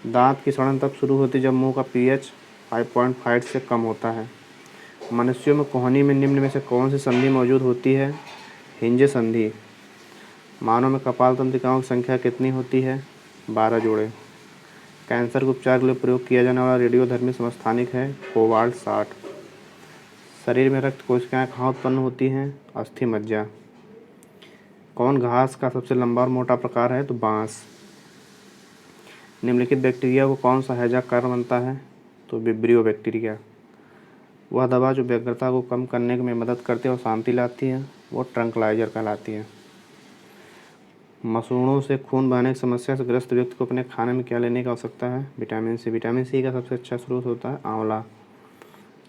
दांत की सड़न तब शुरू होती जब मुंह का pH 5.5 से कम होता है। मनुष्यों में कोहनी में निम्न में से कौन सी संधि मौजूद होती है, हिंज संधि। मानव में कपाल तंत्रिकाओं की संख्या कितनी होती है, 12 जोड़े। कैंसर के उपचार के लिए प्रयोग किया जाने वाला रेडियोधर्मी समस्थानिक है कोबाल्ट 60। शरीर में रक्त कोशिकाएं कहाँ उत्पन्न होती हैं, अस्थि मज्जा। कौन घास का सबसे लंबा और मोटा प्रकार है, तो बांस। निम्नलिखित बैक्टीरिया को कौन सा हैजा कारण बनता है, तो विब्रियो बैक्टीरिया। वह दवा जो व्यग्रता को कम करने में मदद करती है और शांति लाती है, वो ट्रंकलाइजर कहलाती है। मसूड़ों से खून बहने की समस्या से ग्रस्त व्यक्ति को अपने खाने में क्या लेने की आवश्यकता है, विटामिन सी। विटामिन सी का सबसे अच्छा स्रोत होता है आंवला।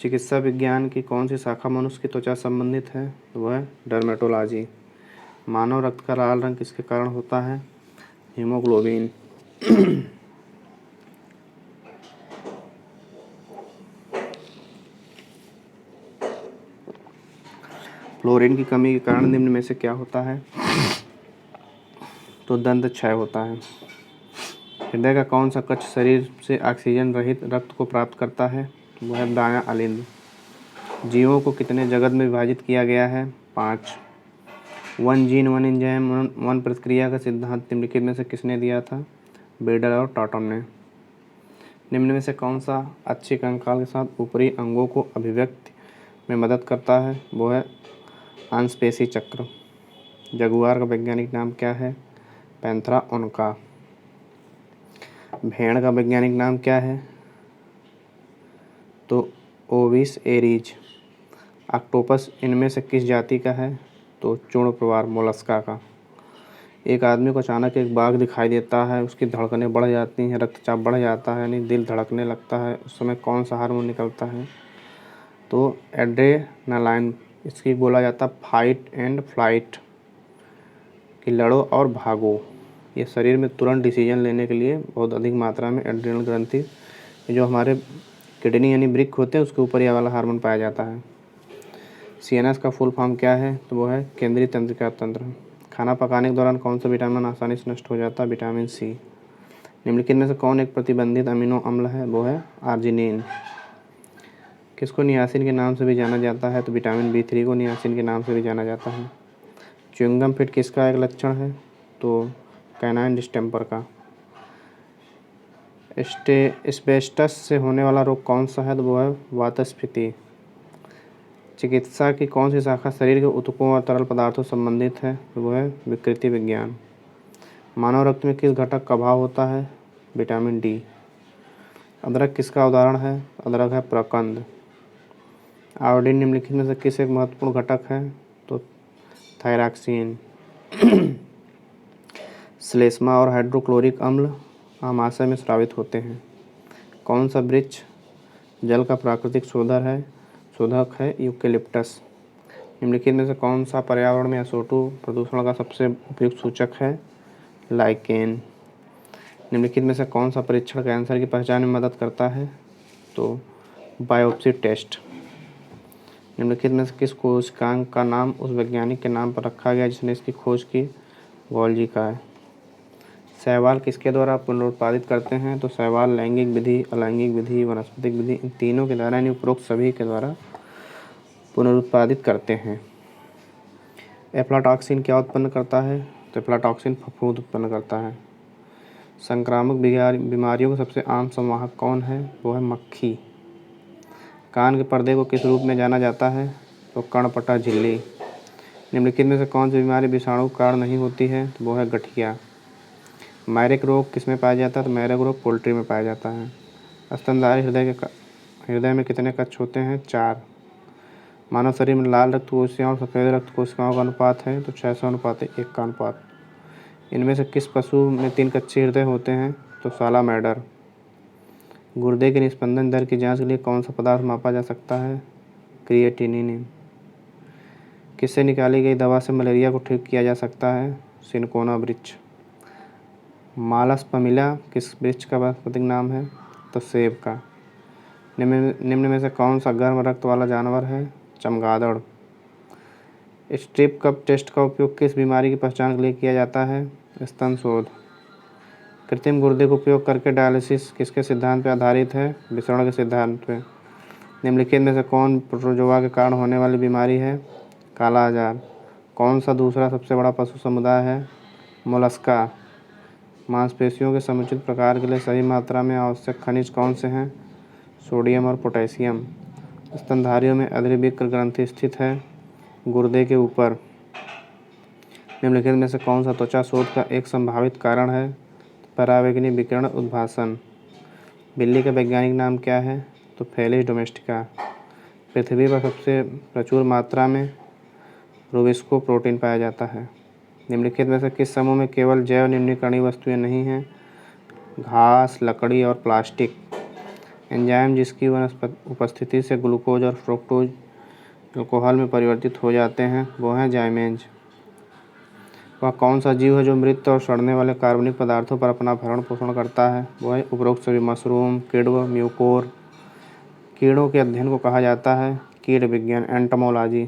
चिकित्सा विज्ञान की कौन सी शाखा मनुष्य की त्वचा संबंधित है, तो वह है डर्मेटोलॉजी। मानव रक्त का लाल रंग किसके कारण होता है, हीमोग्लोबिन। फ्लोरीन की कमी के कारण निम्न में से क्या होता है, तो दंत क्षय होता है। हृदय का कौन सा कक्ष शरीर से ऑक्सीजन रहित रक्त को प्राप्त करता है, वह है दायां अलिंद। जीवों को कितने जगत में विभाजित किया गया है, 5। One gene one enzyme one प्रक्रिया का सिद्धांत निम्नलिखित में से किसने दिया था, बेडल और टॉटन ने। निम्न में से कौन सा अच्छे कंकाल के साथ ऊपरी अंगों को अभिव्यक्ति में मदद करता है, वो है अंशपेशी चक्र। जगुआर का वैज्ञानिक नाम क्या है, पैंथरा उनका। भेड़ का वैज्ञानिक नाम क्या है, तो ओविस एरीज। ऑक्टोपस इनमें से किस जाति का है, तो चूर्ण प्रवार मोलस्का का। एक आदमी को अचानक एक बाघ दिखाई देता है, उसकी धड़कनें बढ़ जाती हैं, रक्तचाप बढ़ जाता है, यानी दिल धड़कने लगता है। उस समय कौन सा हार्मोन निकलता है, तो एड्रेनालाइन। इसकी बोला जाता है फाइट एंड फ्लाइट, कि लड़ो और भागो। ये शरीर में तुरंत डिसीजन लेने के लिए बहुत अधिक मात्रा में एड्रेनल ग्रंथि, जो हमारे किडनी यानी वृक्क होते हैं उसके ऊपर यह वाला हार्मोन पाया जाता है। सीएनएस का फुल फॉर्म क्या है, तो वो है केंद्रीय तंत्रिका तंत्र। खाना पकाने के दौरान कौन सा विटामिन आसानी से नष्ट हो जाता है, विटामिन सी। निम्नलिखित में से कौन एक प्रतिबंधित अमीनो अम्ल है, वो है आर्जिनिन। किसको नियासिन के नाम से भी जाना जाता है, तो विटामिन B3 को नियासिन के नाम से भी जाना जाता है। च्युइंगम फिट किसका एक लक्षण है? तो कैनाइन डिस्टेम्पर का। एस्बेस्टस से होने वाला रोग कौन सा है? तो वो है वातस्फीति। चिकित्सा की कौन सी शाखा शरीर के ऊतकों और तरल पदार्थों से संबंधित है? तो वो है विकृति विज्ञान। मानव रक्त में किस घटक का अभाव होता है? Vitamin D. अदरक किसका उदाहरण है? अदरक है प्रकंद। आयोडीन निम्नलिखित में से किस एक महत्वपूर्ण घटक है? तो थायरॉक्सिन। श्लेष्मा और हाइड्रोक्लोरिक अम्ल आमाशय में स्रावित होते हैं। कौन सा वृक्ष जल का प्राकृतिक शोधक है? यूकेलिप्टस। निम्नलिखित में से कौन सा पर्यावरण में SO2 प्रदूषण का सबसे उपयुक्त सूचक है? लाइकेन। निम्नलिखित में से कौन सा परीक्षण कैंसर की पहचान में मदद करता है? तो बायोप्सी टेस्ट। निम्नलिखित में से किस कोशिकांग का नाम उस वैज्ञानिक के नाम पर रखा गया जिसने इसकी खोज की? गोल्जी का है। शैवाल किसके द्वारा पुनरुत्पादित करते हैं? तो शैवाल लैंगिक विधि, अलैंगिक विधि, वनस्पतिक विधि, इन तीनों के द्वारा यानी उपरोक्त सभी के द्वारा पुनरुत्पादित करते हैं। एफ्लाटॉक्सिन क्या उत्पन्न करता है? तो एफ्लाटॉक्सिन फफूंद उत्पन्न करता है। संक्रामक बीमारियों का सबसे आम संवाहक कौन है? वो है मक्खी। कान के पर्दे को किस रूप में जाना जाता है? तो कर्णपटा झिल्ली। निम्नलिखित में से कौन सी बीमारी विषाणु के कारण नहीं होती है? तो वो है गठिया। मैरिक रोग किस में पाया जाता है? तो मैरिक रोग पोल्ट्री में पाया जाता है। स्तनधारी हृदय में कितने कक्ष होते हैं? 4। मानव शरीर में लाल रक्त कोशिकाओं और सफ़ेद रक्त कोशिकाओं का अनुपात है? तो 600:1 का अनुपात। इनमें से किस पशु में 3 कक्षीय हृदय होते हैं? तो सालामैंडर। गुर्दे के निस्पंदन दर की जांच के लिए कौन सा पदार्थ मापा जा सकता है? क्रिएटिनिन। किससे निकाली गई दवा से मलेरिया को ठीक किया जा सकता है? सिनकोना वृक्ष। मालस पमिला किस वृक्ष का वानस्पतिक नाम है? तो सेब का। निम्न में से कौन सा गर्म रक्त वाला जानवर है? चमगादड़। स्ट्रिप कप टेस्ट का उपयोग किस बीमारी की पहचान के लिए किया जाता है? स्तन शोध। कृत्रिम गुर्दे का उपयोग करके डायलिसिस किसके सिद्धांत पर आधारित है? विसरण के सिद्धांत पे। निम्नलिखित में से कौन प्रोटोजोआ के कारण होने वाली बीमारी है? काला आजार। कौन सा दूसरा सबसे बड़ा पशु समुदाय है? मोलस्का। मांसपेशियों के समुचित प्रकार के लिए सही मात्रा में आवश्यक खनिज कौन से हैं? सोडियम और पोटेशियम। स्तनधारियों में अधिवृक्क ग्रंथि स्थित है? गुर्दे के ऊपर। निम्नलिखित में से कौन सा त्वचा शोथ का एक संभावित कारण है? पराबैंगनी विकिरण उद्भासन। बिल्ली का वैज्ञानिक नाम क्या है? तो फेलिस डोमेस्टिका। पृथ्वी पर सबसे प्रचुर मात्रा में रूबिस्को प्रोटीन पाया जाता है। निम्नलिखित में से किस समूह में केवल जैव निम्नीकरणीय वस्तुएं नहीं हैं? घास, लकड़ी और प्लास्टिक। एंजाइम जिसकी उपस्थिति से ग्लूकोज और फ्रुक्टोज अल्कोहल में परिवर्तित हो जाते हैं वो हैं जाइमेज। वह कौन सा जीव है जो मृत और सड़ने वाले कार्बनिक पदार्थों पर अपना भरण पोषण करता है? वो है उपरोक्त सभी मशरूम, किण्व, म्यूकोर। कीड़ों के अध्ययन को कहा जाता है कीट विज्ञान, एंटोमोलॉजी।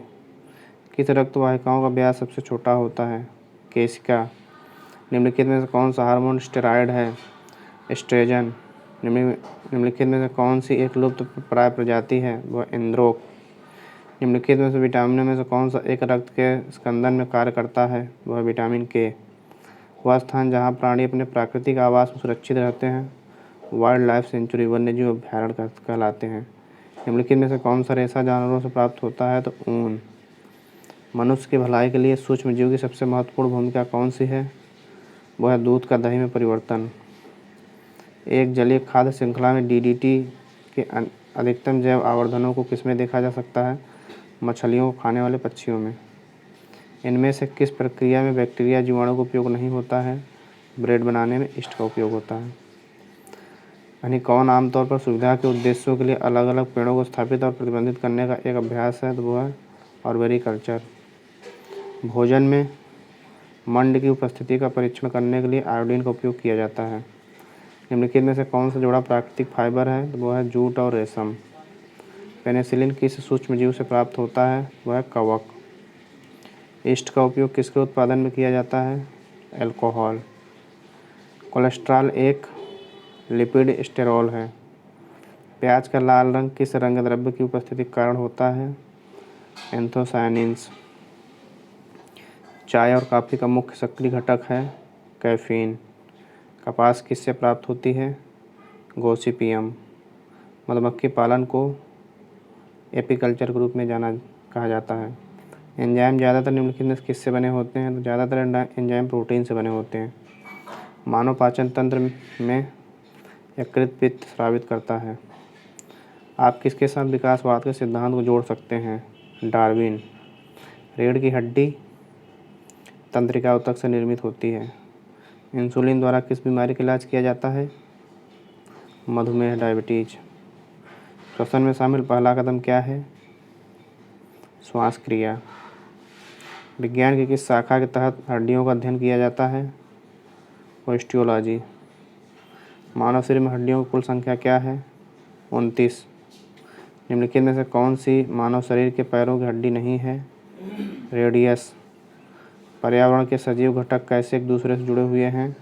किस रक्त वाहिकाओं का व्यास सबसे छोटा होता है? केशिका। निम्नलिखित में से कौन सा हार्मोन स्टेरॉयड है? एस्ट्रोजन। निम्नलिखित में से कौन सी एक लुप्त प्राय प्रजाति है? वह इंद्रोक। निम्नलिखित में से विटामिनों में से कौन सा एक रक्त के स्कंदन में कार्य करता है? वह विटामिन के। वह स्थान जहाँ प्राणी अपने प्राकृतिक आवास में सुरक्षित रहते हैं वाइल्ड लाइफ सेंचुरी, वन्यजीव अभ्यारण्य कहलाते हैं। निम्नलिखित में से कौन सा रेशा जानवरों से प्राप्त होता है? तो ऊन। मनुष्य की भलाई के लिए सूक्ष्मजीव की सबसे महत्वपूर्ण भूमिका कौन सी है? वह है दूध का दही में परिवर्तन। एक जलीय खाद्य श्रृंखला में DDT के अधिकतम जैव आवर्धनों को किसमें देखा जा सकता है? मछलियों को खाने वाले पक्षियों में। इनमें से किस प्रक्रिया में बैक्टीरिया जीवाणु का उपयोग नहीं होता है? ब्रेड बनाने में ईस्ट का उपयोग होता है। यानी कौन आमतौर पर सुविधा के उद्देश्यों के लिए अलग अलग पेड़ों को स्थापित और प्रतिबंधित करने का एक अभ्यास है? तो वो है आर्बोरिकल्चर। भोजन में मंड की उपस्थिति का परीक्षण करने के लिए आयोडीन का उपयोग किया जाता है। निम्नलिखित में से कौन सा जोड़ा प्राकृतिक फाइबर है? तो वो है जूट और रेशम। पेनिसिलिन किस सूक्ष्मजीव से प्राप्त होता है? वह है कवक। ईस्ट का उपयोग किसके उत्पादन में किया जाता है? अल्कोहल। कोलेस्ट्रॉल एक लिपिड स्टेरॉल है। प्याज का लाल रंग किस रंग द्रव्य की उपस्थिति के कारण होता है? एंथोसायनिन्स। चाय और कॉफ़ी का मुख्य सक्रिय घटक है कैफ़ीन। कपास किससे प्राप्त होती है? गॉसिपियम। मधुमक्खी पालन को एपीकल्चर के रूप में कहा जाता है। एंजाइम ज़्यादातर निम्नलिखित में किससे बने होते हैं? तो ज़्यादातर एंजाइम प्रोटीन से बने होते हैं। मानव पाचन तंत्र में यकृत पित्त स्रावित करता है। आप किसके साथ विकासवाद के सिद्धांत को जोड़ सकते हैं? डार्विन। रीढ़ की हड्डी तंत्रिका ऊतक से निर्मित होती है। इंसुलिन द्वारा किस बीमारी का इलाज किया जाता है? मधुमेह डायबिटीज। श्वसन में शामिल पहला कदम क्या है? श्वास क्रिया। विज्ञान की किस शाखा के तहत हड्डियों का अध्ययन किया जाता है? ओस्टियोलॉजी। मानव शरीर में हड्डियों की कुल संख्या क्या है? 29। निम्नलिखित में से कौन सी मानव शरीर के पैरों की हड्डी नहीं है? रेडियस। पर्यावरण के सजीव घटक कैसे एक दूसरे से जुड़े हुए हैं?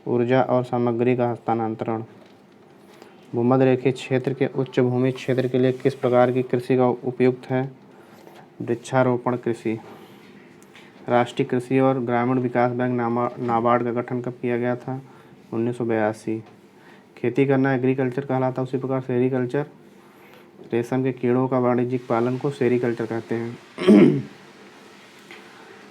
ऊर्जा और सामग्री का हस्तांतरण। भूमध्य रेखीय क्षेत्र के उच्च भूमि क्षेत्र के लिए किस प्रकार की कृषि का उपयुक्त है? वृक्षारोपण कृषि। राष्ट्रीय कृषि और ग्रामीण विकास बैंक नाबार्ड का गठन कब किया गया था? 1982। खेती करना एग्रीकल्चर कहलाता है, उसी प्रकार सेरीकल्चर। रेशम के कीड़ों का वाणिज्यिक पालन को सेरीकल्चर कहते हैं।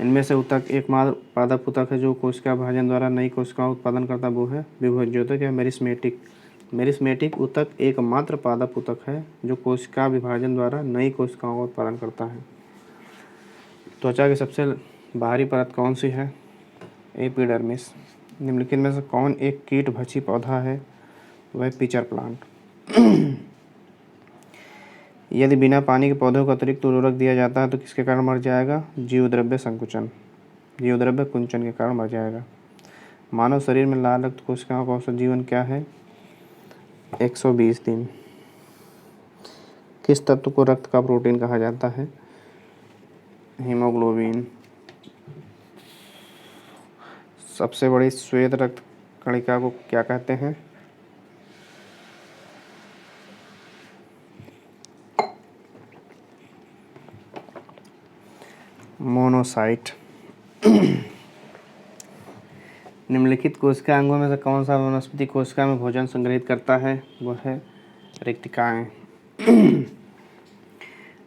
इनमें से ऊतक एकमात्र पादप ऊतक है जो कोशिका विभाजन द्वारा नई कोशिकाओं का उत्पादन करता है, वो है विभोज्योतक या मेरिस्मेटिक। मेरिस्मेटिक ऊतक एकमात्र पादप ऊतक है जो कोशिका विभाजन द्वारा नई कोशिकाओं का उत्पादन करता है। त्वचा की सबसे बाहरी परत कौन सी है? एपिडर्मिस। निम्नलिखित में से कौन एक कीट भक्षी पौधा है? वह पिचर प्लांट। यदि बिना पानी के पौधों को अतिरिक्त उर्वरक दिया जाता है तो किसके कारण मर जाएगा? जीवद्रव्य कुंचन के कारण मर जाएगा। मानव शरीर में लाल रक्त कोशिकाओं का औसत जीवन क्या है? 120 दिन। किस तत्व को रक्त का प्रोटीन कहा जाता है? हीमोग्लोबिन। सबसे बड़ी श्वेत रक्त कणिका को क्या कहते हैं? मोनोसाइट। निम्नलिखित कोशिका अंगों में से कौन सा वनस्पति कोशिका में भोजन संग्रहित करता है? वह है रिक्तिकाएं।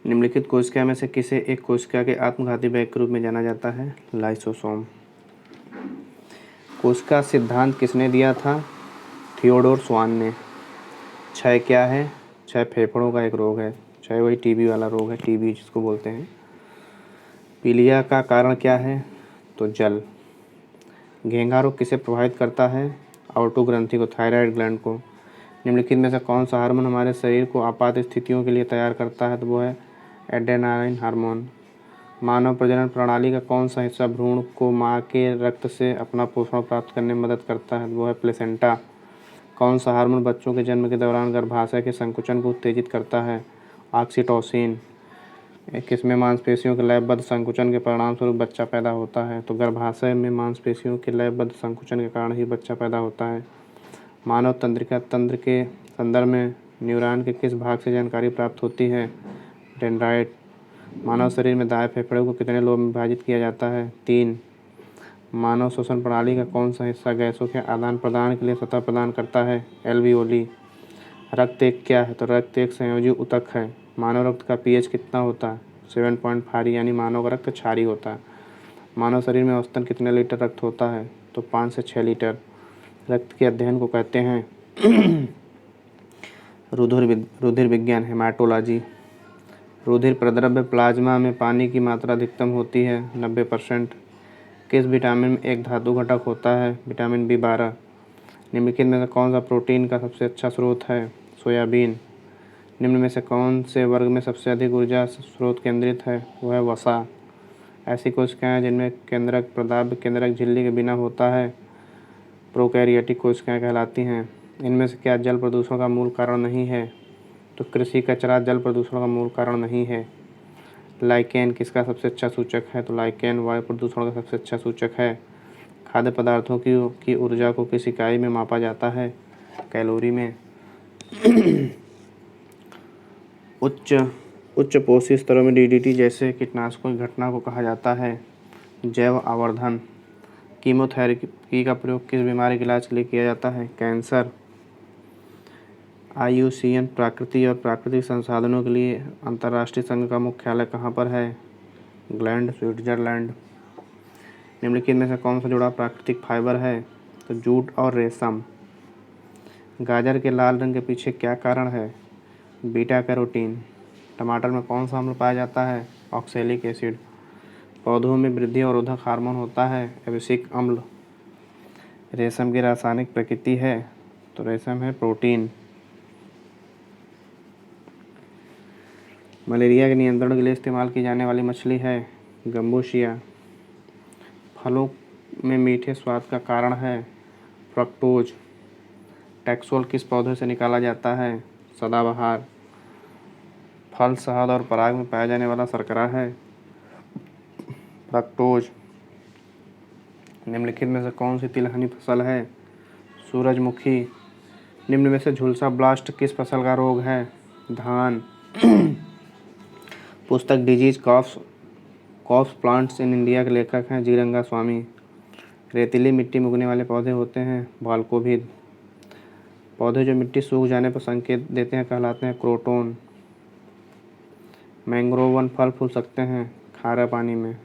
निम्नलिखित कोशिका में से किसे एक कोशिका के आत्मघाती बैग के रूप में जाना जाता है? लाइसोसोम। कोशिका सिद्धांत किसने दिया था? थियोडोर स्वान ने। क्षय क्या है? क्षय फेफड़ों का एक रोग है। क्षय वही टीबी वाला रोग है, टीबी जिसको बोलते हैं। पीलिया का कारण क्या है? तो जल। घेंघा रोग किसे प्रभावित करता है? आउटो ग्रंथि को, थायराइड ग्लैंड को। निम्नलिखित में से कौन सा हार्मोन हमारे शरीर को आपात स्थितियों के लिए तैयार करता है? तो वो है एड्रेनालिन हार्मोन। मानव प्रजनन प्रणाली का कौन सा हिस्सा भ्रूण को मां के रक्त से अपना पोषण प्राप्त करने में मदद करता है? तो वो है प्लेसेंटा। कौन सा हार्मोन बच्चों के जन्म के दौरान गर्भाशय के संकुचन को उत्तेजित करता है? ऑक्सीटोसिन। किसमें मांसपेशियों के लयबद्ध संकुचन के परिणामस्वरूप बच्चा पैदा होता है? तो गर्भाशय में मांसपेशियों के लयबद्ध संकुचन के कारण ही बच्चा पैदा होता है। मानव तंत्रिका तंत्र के संदर्भ में न्यूरॉन के किस भाग से जानकारी प्राप्त होती है? डेंड्राइट। मानव शरीर में दाएं फेफड़े को कितने लोब में विभाजित किया जाता है? 3। मानव श्वसन प्रणाली का कौन सा हिस्सा गैसों के आदान प्रदान के लिए सतह प्रदान करता है? एल्वियोली। रक्त एक क्या है? तो रक्त एक संयोजी ऊतक है। मानव रक्त का पीएच कितना होता है? 7.5, यानी मानव का रक्त क्षारीय होता है। मानव शरीर में औसतन कितने लीटर रक्त होता है? तो 5 से 6 लीटर। रक्त के अध्ययन को कहते हैं रुधिर विज्ञान, हेमाटोलॉजी। रुधिर प्रद्रव्य प्लाज्मा में पानी की मात्रा अधिकतम होती है 90%। किस विटामिन में एक धातु घटक होता है? Vitamin B12। निम्नलिखित में से कौन सा प्रोटीन का सबसे अच्छा स्रोत है? सोयाबीन। निम्न में से कौन से वर्ग में सबसे अधिक ऊर्जा स्रोत केंद्रित है? वह है वसा। ऐसी कोशिकाएं जिनमें केंद्रक प्रदाव्य केंद्रक झिल्ली के बिना होता है प्रोकैरियोटिक कोशिकाएं कहलाती हैं। इनमें से क्या जल प्रदूषण का मूल कारण नहीं है? तो कृषि कचरा जल प्रदूषण का मूल कारण नहीं है। लाइकेन किसका सबसे अच्छा सूचक है? तो लाइकेन वायु प्रदूषण का सबसे अच्छा सूचक है। खाद्य पदार्थों की ऊर्जा को किस इकाई में मापा जाता है? कैलोरी में। उच्च पोषी स्तरों में DDT जैसे कीटनाशकों की घटना को कहा जाता है जैव आवर्धन। कीमोथेरेपी का प्रयोग किस बीमारी के इलाज के लिए किया जाता है? कैंसर। IUCN प्रकृति और प्राकृतिक संसाधनों के लिए अंतर्राष्ट्रीय संघ का मुख्यालय कहाँ पर है? England, Switzerland. निम्नलिखित में से कौन सा जुड़ाव प्राकृतिक फाइबर है? तो जूट और रेशम। गाजर के लाल रंग के पीछे क्या कारण है? Beta carotene. टमाटर में कौन सा अम्ल पाया जाता है? Oxalic acid. पौधों में वृद्धि अवरोधक हार्मोन होता है? एब्सिक अम्ल। रेशम की रासायनिक प्रकृति है? तो रेशम है प्रोटीन। मलेरिया के नियंत्रण के लिए इस्तेमाल की जाने वाली मछली है? गम्बूशिया। फलों में मीठे स्वाद का कारण है? फ्रक्टोज। टैक्सोल किस पौधे से निकाला जाता है? सदाबहार। फल, शहद और पराग में पाया जाने वाला शर्करा है? फ्रक्टोज। निम्नलिखित में से कौन सी तिलहनी फसल है? सूरजमुखी। निम्न में से झुलसा ब्लास्ट किस फसल का रोग है? धान। पुस्तक disease coughs plants in India के लेखक हैं जी रंगास्वामी। रेतीली मिट्टी में उगने वाले पौधे होते हैं? बालकोभिद। पौधे जो मिट्टी सूख जाने पर संकेत देते हैं कहलाते हैं क्रोटोन। मैंग्रोव वन फल फूल सकते हैं खारे पानी में।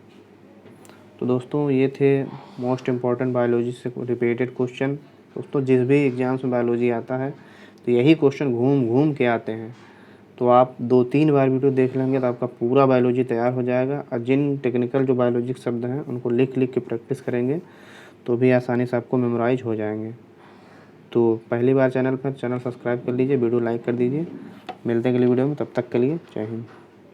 तो दोस्तों ये थे मोस्ट इम्पॉर्टेंट बायोलॉजी से रिपीटेड क्वेश्चन। दोस्तों जिस भी एग्जाम्स में बायोलॉजी आता है तो यही क्वेश्चन घूम घूम के आते हैं। तो आप 2-3 बार वीडियो देख लेंगे तो आपका पूरा बायोलॉजी तैयार हो जाएगा। और जिन टेक्निकल जो बायोलॉजिक शब्द हैं उनको लिख लिख के प्रैक्टिस करेंगे तो भी आसानी से आपको मेमोराइज हो जाएंगे। तो पहली बार चैनल पर, चैनल सब्सक्राइब कर लीजिए, वीडियो लाइक कर दीजिए। मिलते हैं अगली वीडियो में, तब तक के लिए जय हिंद।